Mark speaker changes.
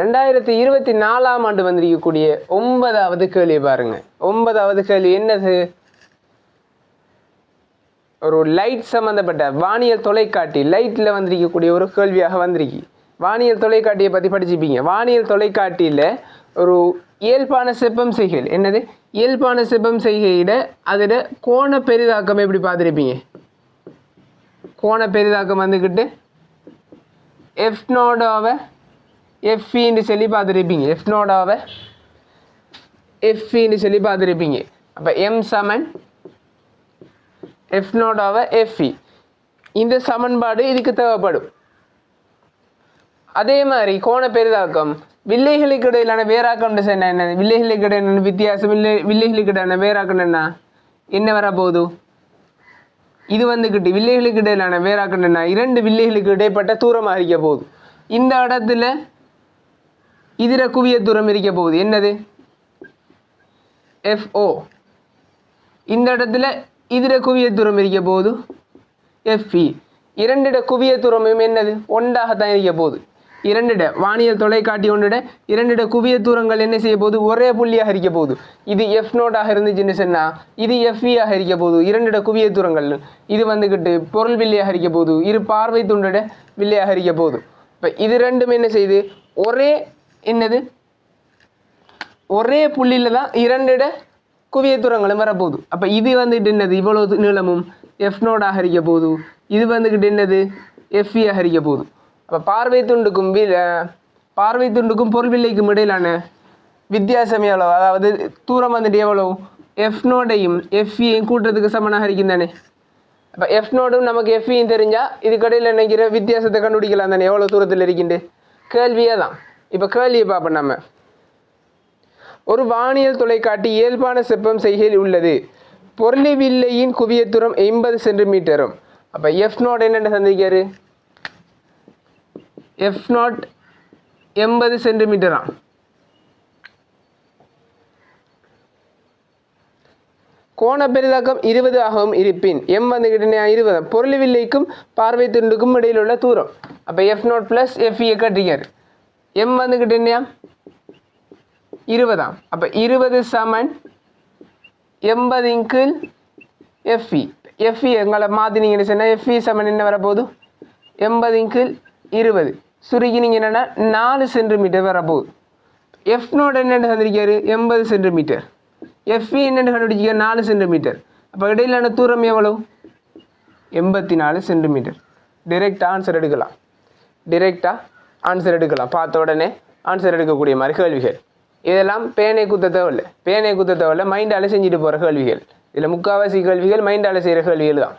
Speaker 1: 2024ஆம் ஆண்டு வந்திருக்கக்கூடிய 9வது கேள்வி பாருங்க. 9வது கேள்வி என்னது? ஒரு லைட் சம்பந்தப்பட்ட வானியல் தொலைக்காட்டி லைட்டில் வந்திருக்கக்கூடிய ஒரு கேள்வியாக வந்திருக்கு. வானியல் தொலைக்காட்டியை பற்றி படிச்சுப்பீங்க. வானியல் தொலைக்காட்டியில் ஒரு இயல்பான செப்பம் செய்கையில் என்னது? இயல்பான செப்பம் செய்கையிட அதோட கோண பெரிதாக்கம் எப்படி பார்த்துருப்பீங்க? கோண பெரிதாக்கம் வந்துக்கிட்டு எஃப் நோடாவை எஃப்இன்னு சொல்லி பார்த்துருப்பீங்க. எஃப் நோடாவை எஃப்இன்னு சொல்லி பார்த்துருப்பீங்க. அப்போ எம் சமன் எஃப் நோடாவை எஃப்இ. இந்த சமன்பாடு இதுக்கு தேவைப்படும். அதே மாதிரி கோண பெரிதாக்கம் வில்லைகளுக்கு இடையிலான வேறாக்கம் என்ன? வில்லைகளுக்கு இடையிலான வித்தியாசம் வில்லைகளுக்கு இடையிலான வேறாக்கம் என்ன வரப்போகுது? இது வந்துக்கிட்டு வில்லைகளுக்கு இடையிலான வேறாக்கம் என்ன? 2 வில்லைகளுக்கு இடைப்பட்ட தூரமாக இருக்க போகுது. இந்த இடத்துல இதர குவிய தூரம் இருக்க போகுது. என்னது? FO. இந்த இடத்துல இதர குவிய தூரம் இருக்க போகுது FE. 2 குவிய தூரமும் என்னது? ஒன்றாகத்தான் இருக்க போகுது. 2 வானியல் தொலைக்காட்டி 2 குவிய தூரங்கள் என்ன செய்ய போகுது? ஒரே புள்ளியாக இருக்க போகுது. இது எஃப் நோட்டாக இருந்துச்சுன்னு சொன்னால் இது FE-ஆக இருக்க போகுது. 2 குவிய தூரங்கள் இது வந்துக்கிட்டு பொருள் வில்லையாக இருக்க போகுது. இரு பார்வை துண்டோட வில்லையாக இருக்க போகுது. இப்போ இது ரெண்டும் என்ன செய்யுது? ஒரே என்னது? ஒரே புள்ளியில் தான் 2 குவிய தூரங்களும் வரப்போகுது. அப்போ இது வந்துட்டு என்னது? இவ்வளவு நீளமும் எஃப் நோடாக இருக்க போகுது. இது வந்துக்கிட்டு என்னது? FE-ஆக இருக்க போகுது. அப்போ பார்வை துண்டுக்கும் பொருள் வில்லைக்கும் இடையிலான வித்தியாசம் எவ்வளோ? அதாவது தூரம் வந்துட்டு எவ்வளோ? எஃப் நோடையும் FE-யையும் கூட்டுறதுக்கு சமனாக இருக்கும் தானே. அப்போ எஃப் நோடும் நமக்கு FE-யும் தெரிஞ்சால் இதுக்கடையில் நினைக்கிற வித்தியாசத்தை கண்டுபிடிக்கலாம் தானே, எவ்வளோ தூரத்தில் இருக்கிண்டு. கேள்வியே தான். இப்போ கேள்வியை பார்ப்போம் நம்ம. ஒரு வானியல் தொலைக்காட்டி இயல்பான செப்பம் செய்கையில் உள்ளது. பொருளி வில்லையின் குவிய தூரம் 80 சென்டிமீட்டரும். அப்போ எஃப் நோட் என்னென்ன சந்திக்காரு? F naught 80 சென்டிமீட்டரா? கோண பெரிதாக்கம் 20 ஆகவும் இருப்பின் எம் வந்துக்கிட்டு 20. பொருள் வில்லைக்கும் பார்வை துண்டுக்கும் இடையில் உள்ள தூரம். அப்போ எஃப் நாட் ப்ளஸ் FE கட்டிக்காரு. எம் வந்துக்கிட்டு என்னையா? 20. அப்போ 20 சமன் 80 FE. FE எங்களை மாற்றினீங்கன்னு சொன்னால் FE சமன் என்ன வரப்போகுது? 80 20. சுருக்கினீங்க என்னென்னா 4 சென்டிமீட்டர் வரப்போகுது. எஃப் நோட் என்னென்னு தந்திருக்காரு? 80 சென்டிமீட்டர். FE என்னென்னு கண்டுபிடிச்சிக்க? 4 சென்டிமீட்டர். அப்போ இடையிலான தூரம் எவ்வளோ? 84 சென்டிமீட்டர். டிரெக்டாக ஆன்சர் எடுக்கலாம். பார்த்த உடனே ஆன்சர் எடுக்கக்கூடிய மாதிரி கேள்விகள். இதெல்லாம் பேனை குத்த தேவையில்லை. மைண்டால் செஞ்சுட்டு போகிற கேள்விகள். இதில் முக்கால்வாசி கேள்விகள் மைண்டால் செய்கிற கேள்விகள் தான்.